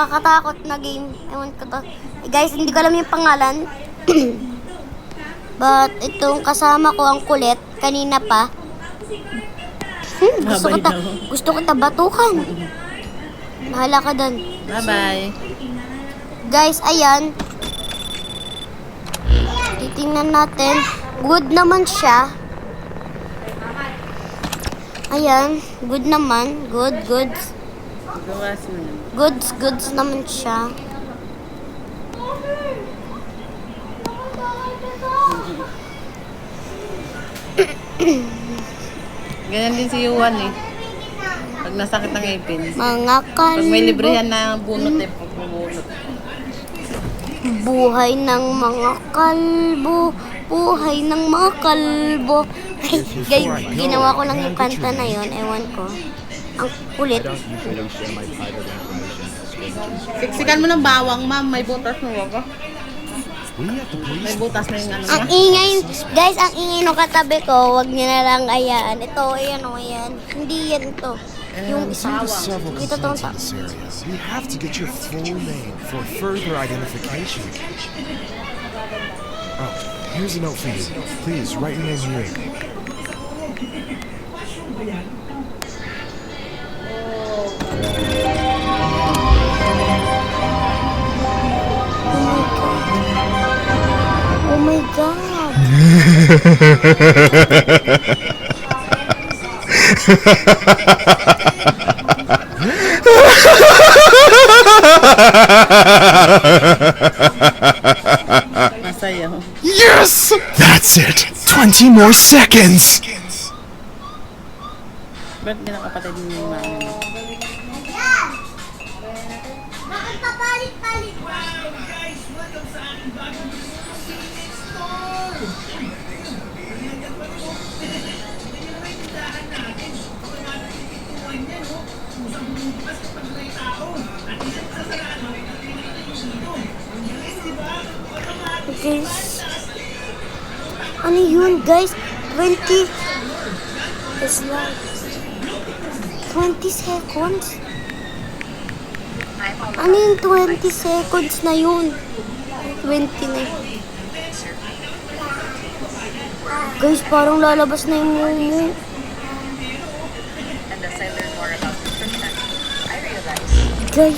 Nakakatakot na game. Ewan ko to. Eh, guys, hindi ko alam yung pangalan. But itong kasama ko ang kulit. Kanina pa. Gusto kita batukan. Bahala ka dun. Bye-bye. Guys, ayan. Titingnan natin. Good naman siya. Ayan. Good naman. Good. Gawas mo yun. Goods naman siya. Ganyan din si Yuan eh. Pag nasakit ng ngipin. Mga kalbo. Pag may librehan na bunot eh. Pag bubunot. Buhay ng mga kalbo. Buhay ng mga kalbo. Guys, ginawa ko lang yung kanta na yon. Ewan ko. Ang kulit. Siksikan mo ng bawang, ma'am. May butas mo ba? May butas na yung ano Ang niya. ingay, guys, ang ingay ng katabi ko, wag niyo na lang ayaan. Ito, ayan o, ayan. Hindi yan ito. Yung isa. Several Dito tong concerns in this area. You have to get your full name for further identification. Oh, here's a note for you. Please write your name here. Oh my God. Masaya. Yes! That's it! 20 more seconds! Ba't din ang kapatid ni mami? Bakit papalit-palit? Guys, ano yun guys? 20 is like 20 seconds? Ano yung 20 seconds na yun? 20 na yun. Guys, parang lalabas na yung mumu. And as I learn more about nutrition, I realize Guys,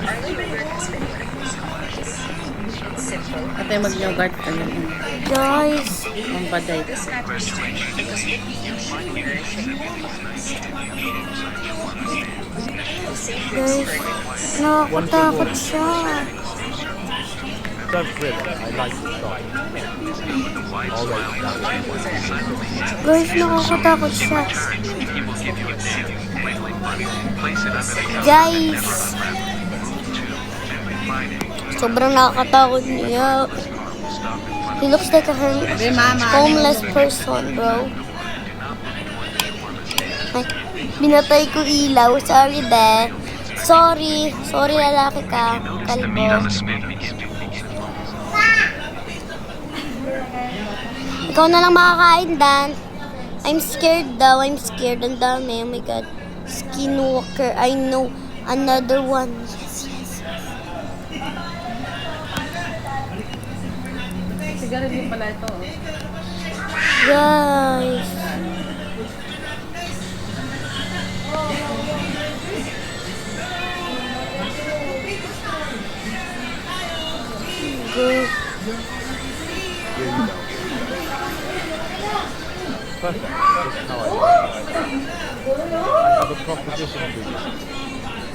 our liver has been one of those hobbies. It's simple. Ate, mag-yogurt ka lang. guys. Ang baday. This matters to me because it keeps you nourishing. Guys, nakakatakot siya. Guys, nakakatakot siya. Guys, sobrang nakakatakot niya. He looks like a Sabi, mama. homeless person, bro. Ay, binatay ko ilaw. Sorry, be. Sorry. Sorry, lalaki ka. Kalbo. Ikaw na lang makakain, Dan. I'm scared daw. I'm scared. Ang dami. Oh my God. Skinwalker. I know. Another one. Yes. Sigarilyo pala ito. Oh. Guys. Guys. Perfect. Just how I like it. I have a proposition for you.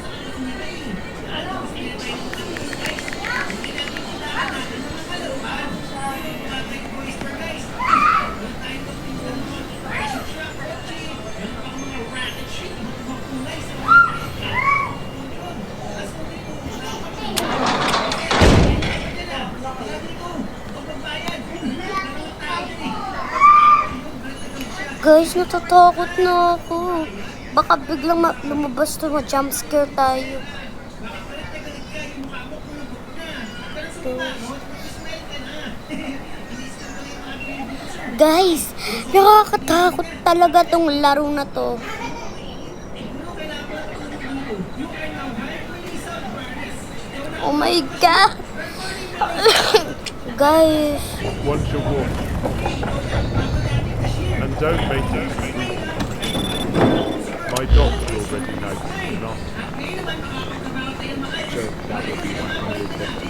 Guys, natatakot na ako. Baka biglang lumabas to, ma-jump scare tayo. Guys, nakakatakot talaga tong laro na to. Oh my God! Guys, Once you walk. And don't make it squeak. My dogs already know you're not. So that will be 150.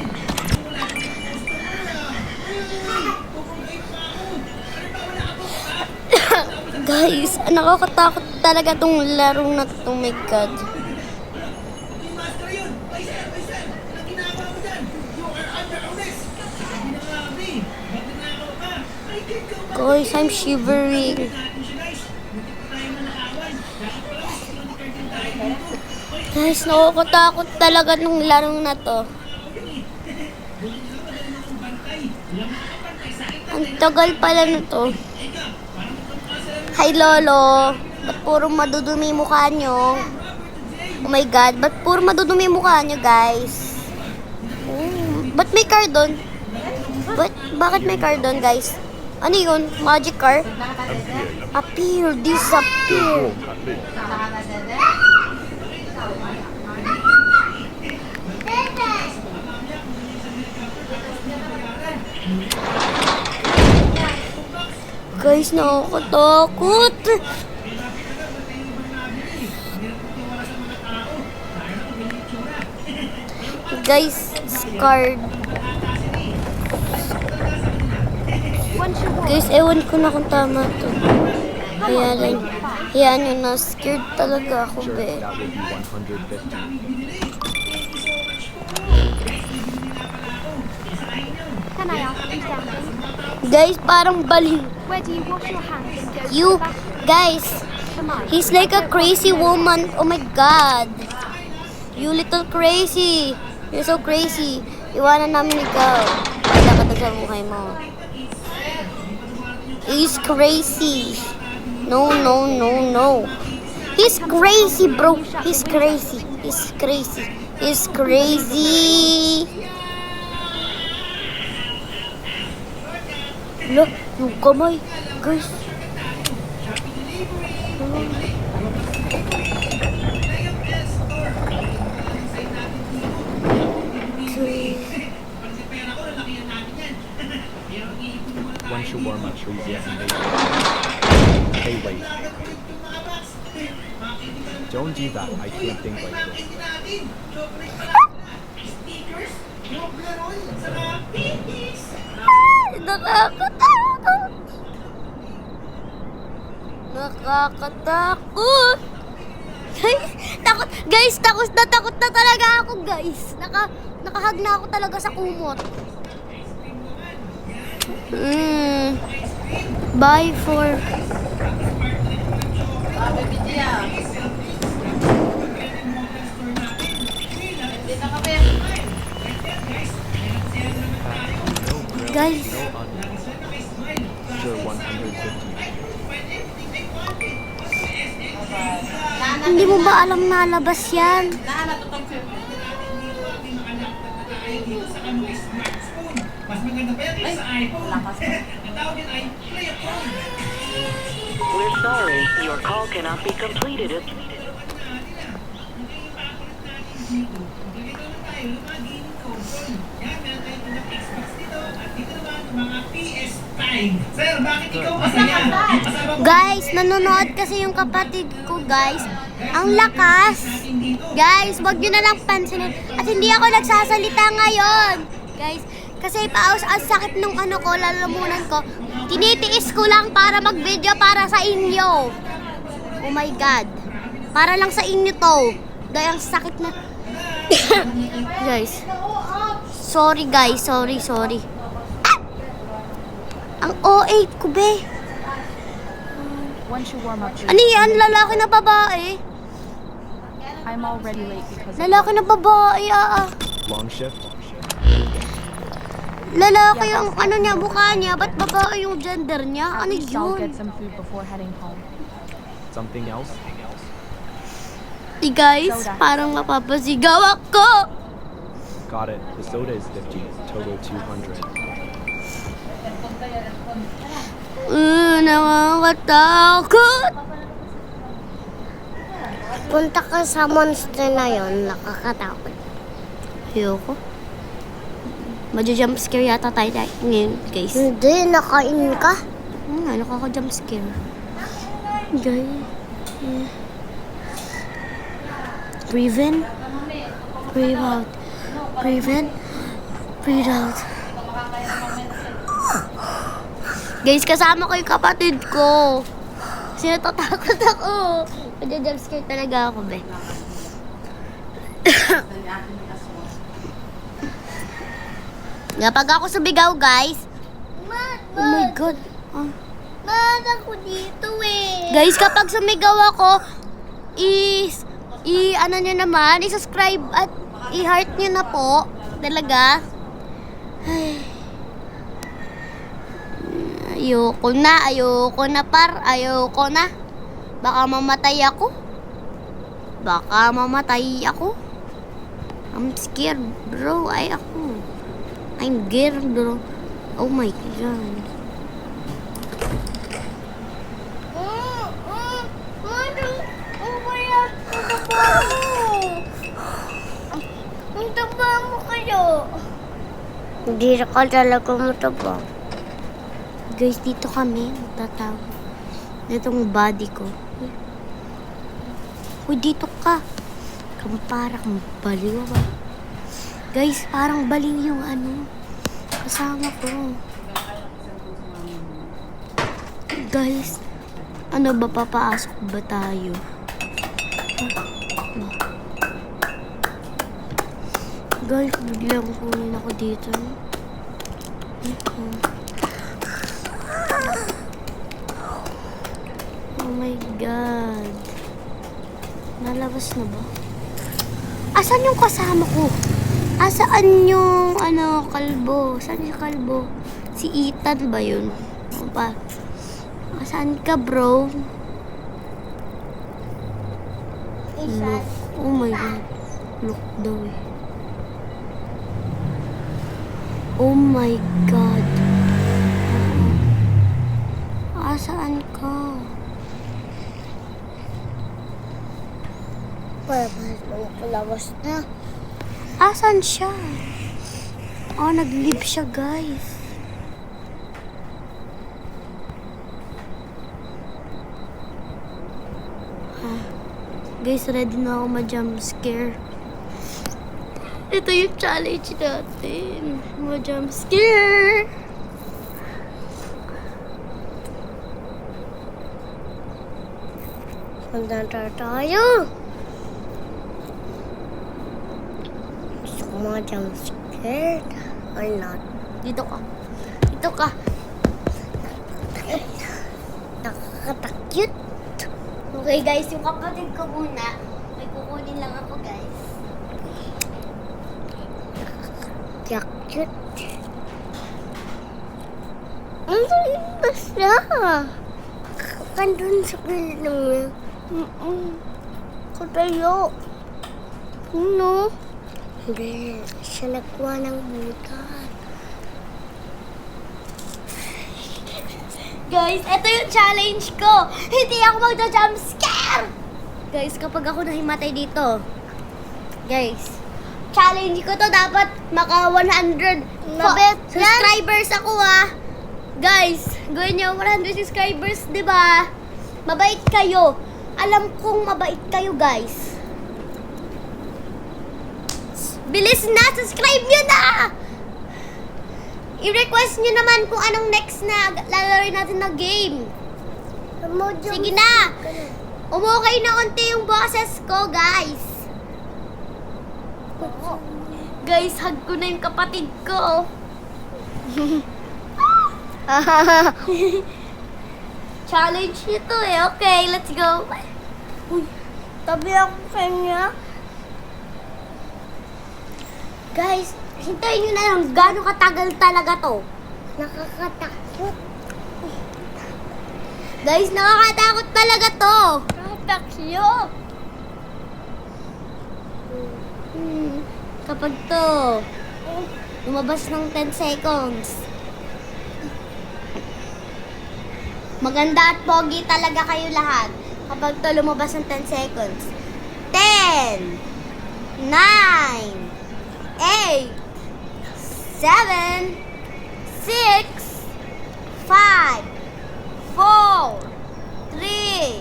guys, nakakatakot talaga tong laro na to. Oh my God. Guys, I'm shivering. Guys, nakakatakot talaga tong laro na to. Ang tagal pala na to. Hi, Lolo. Ba't puro madudumi mukha nyo? Oh my God, ba't puro madudumi mukha nyo, guys? Oh, ba't may car doon? Bakit may car doon, guys? Ano yun? Magic car? Appear, disappear. Walk at least. Guys, nakakatakot. Guys, scared. Guys, ewan ko na kung tama to. Hayaan nyo na. Scared talaga ako, Sure, be. that will be 150. Can I ask you something? Guys, parang baliw. Where do you wash your hands and go to You, the bathroom? guys, Tonight. he's like a crazy woman. Oh my God. You little crazy. You're so crazy. Iwanan namin ikaw. Wala ka na sa buhay mo. He's crazy. No, no, no, no. He's crazy, bro. He's crazy. He's crazy. He's crazy. Look, yung kamay. Guys. Once you warm up, trees and Hey, wait. Don't do that. I can't think like this. Nakakatakot. Nakakatakot. Guys, takot na talaga ako, guys. Nakahag na ako talaga sa kumot. Bye for... Guys, Sure, 150. hindi mo ba alam na labas yan? We're sorry, your call cannot be completed. Guys, nanonood kasi yung kapatid ko, guys. Ang lakas. Guys, wag nyo na lang pansinin. At hindi ako nagsasalita ngayon. Guys, kasi paus ang sakit nung ano ko, lalamunan ko. Tinitiis ko lang para mag-video para sa inyo. Oh my God. Para lang sa inyo to. Dahil ang sakit na... Guys. Sorry guys, sorry. Ah! Ang O8 ko, be. Once you warm up, Ano yan? Lalaki na babae? I'm already late because Lalaki na babae, Long shift. Lalaki yung ano niya, mukha niya. Ba't babae yung gender niya? at Ano least I'll yun? get some food before heading home. Something else? Guys, Soda. parang mapapasigaw ako. Got it. The soda is 50. Total 200. Nakakatakot. Punta ka sa monster na yon, nakakatakot. Ayoko. Madja-jump scare yata tayo ngayon, guys. Hindi, nakain ka. Nakaka-jump scare. Guys. Breathe in. Breathe out. Breathe in. Breathe out. Guys, kasama ko yung kapatid ko. Kasi natatakot ako. Madja-jump scare talaga ako, be. Kapag ako sumigaw, guys. Oh my God. Ako dito eh. Guys, kapag sumigaw ako, ano nyo naman, i-subscribe at i-heart nyo na po. Talaga. Ay. Ayoko na par. Ayoko na. Baka mamatay ako. I'm scared, bro. I'm scared, bro. Oh my God. Ang taba mo kayo. Hindi ka talaga mataba. Guys, dito kami magtatawa. Ditong body ko. Uy, dito ka. Parang baliw ba? Guys, parang baliw yung kasama ko. Guys, ano ba, papasok ba tayo? Guys, biglang kunin ako dito. Oh my God. Nalabas na ba? Asan yung kasama ko? Asaan yung kalbo? Saan yung kalbo? Si Ethan ba yun? Saan ka, bro? Look. Oh my God. Look daw eh. Oh my God. Saan ka? Palabas na. Asan siya? Oh, nag-leave siya, guys. Guys, ready na ako ma-jump scare. Ito yung challenge natin. Ma-jump scare. Hanggang tayo. Gusto ko ma-jump scared or not? Dito ka. Nakakatakot. Okay guys, yung kapatid ko muna. May kukunin lang ako guys. Nakakatakot. Ang lipas na. Kandun sa gilid naman. Katayo. Ano? Hindi. Siya nagkuha ng butas. Guys, ito yung challenge ko. Hindi ako magja-jump scare. Guys, kapag ako nahimatay dito. Guys, challenge ko to. Dapat maka 100 subscribers ako Guys, gawin nyo 100 subscribers, di ba? Mabait kayo. Alam kong mabait kayo, guys. Bilis na! Subscribe nyo na! I-request nyo naman kung anong next na lalaroin natin na game. Sige na! Umukay na konti yung boses ko, guys. Guys, hug ko na yung kapatid ko. Challenge nito Okay, let's go. Uy, tabi ako kanya. Guys, hintayin nyo na lang gano'ng katagal talaga to. Nakakatakot. Guys, nakakatakot talaga to. Nakakatakot. Kapag to, lumabas ng 10 seconds. Maganda at pogi talaga kayo lahat kapag to lumabas ng 10 seconds. 10, 9, 8, 7, 6, 5, 4, 3,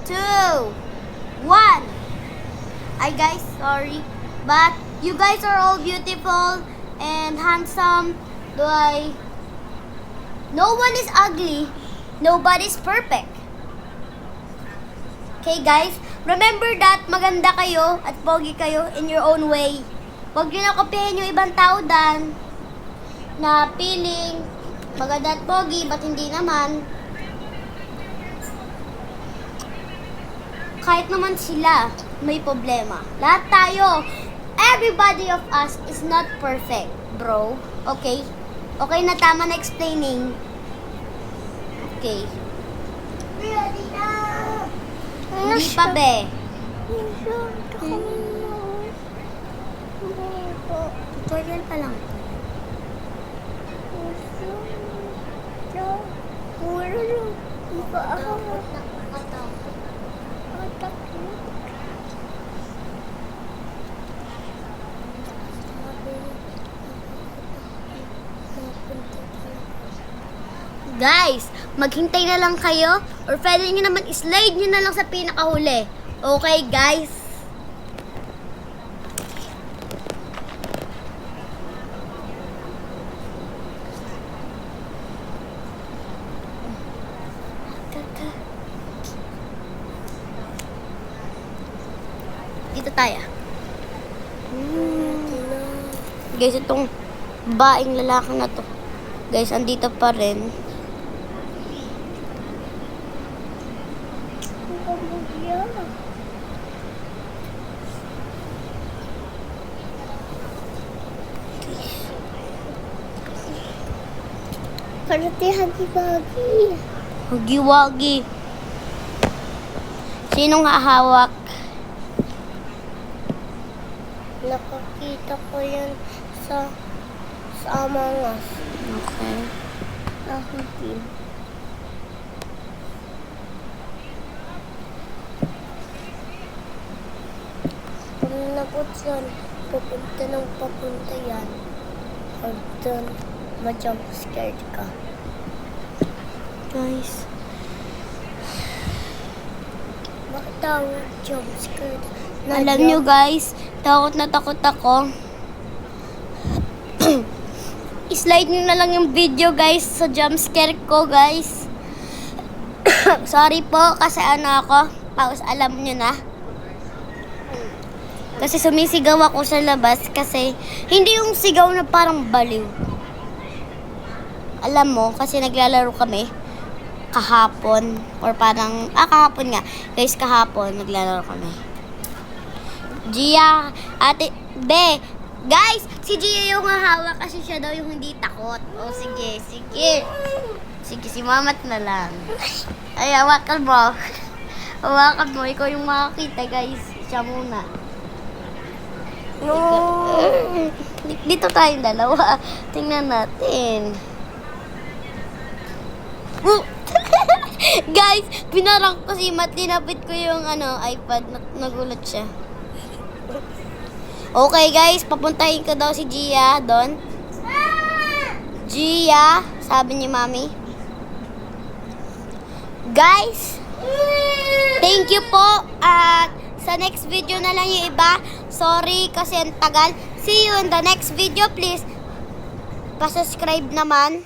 2, 1. Ay guys, sorry. But you guys are all beautiful and handsome. No one is ugly. Nobody's perfect. Okay guys, remember that maganda kayo at pogi kayo in your own way. Huwag nyo na kopyahin yung ibang tao dan na feeling maganda at pogi, ba't hindi naman? Kahit naman sila, may problema. Lahat tayo, everybody of us is not perfect, bro. Okay? Okay na, tama na explaining. Okay. Hindi pa, be. Tutorial pa lang. Guys, maghintay na lang kayo or pwede nyo naman slide nyo na lang sa pinakahuli. Okay, guys? Dito tayo. Guys, itong baing lalaki na to. Guys, andito pa rin. Karate hagi-bagi. Hagi-wagi. Sinong hahawak? Nakakita ko yan sa Among Us. Okay. Nakakita. Kung nabot yan, pupunta ng papunta yan. Or dun, ma-jump scared ka. Guys. Bakit tawag jump scared? Alam nyo guys, takot na takot ako. I-slide nyo na lang yung video guys sa jump scare ko guys. Sorry po kasi ano ako, paus alam nyo na. Kasi sumisigaw ako sa labas kasi hindi yung sigaw na parang baliw. Alam mo, kasi naglalaro kami kahapon or parang, kahapon nga. Guys, kahapon naglalaro kami. Gia, ate, be, guys, si Gia yung hahawak kasi siya daw yung hindi takot. O sige, sige. Sige, si Mamat na lang. Ay, hawakan mo. Hawakan mo, ikaw yung makakita guys. Siya muna. No. Dito tayong dalawa. Tingnan natin. Guys, pinarang ko si Matt. Tinapit ko yung iPad. Nagulat siya. Okay guys, papuntahin ko daw si Gia doon. Gia, sabi ni Mami. Guys, thank you po. At sa next video na lang yung iba. Sorry kasi ang tagal. See you in the next video, please. Pa-subscribe naman.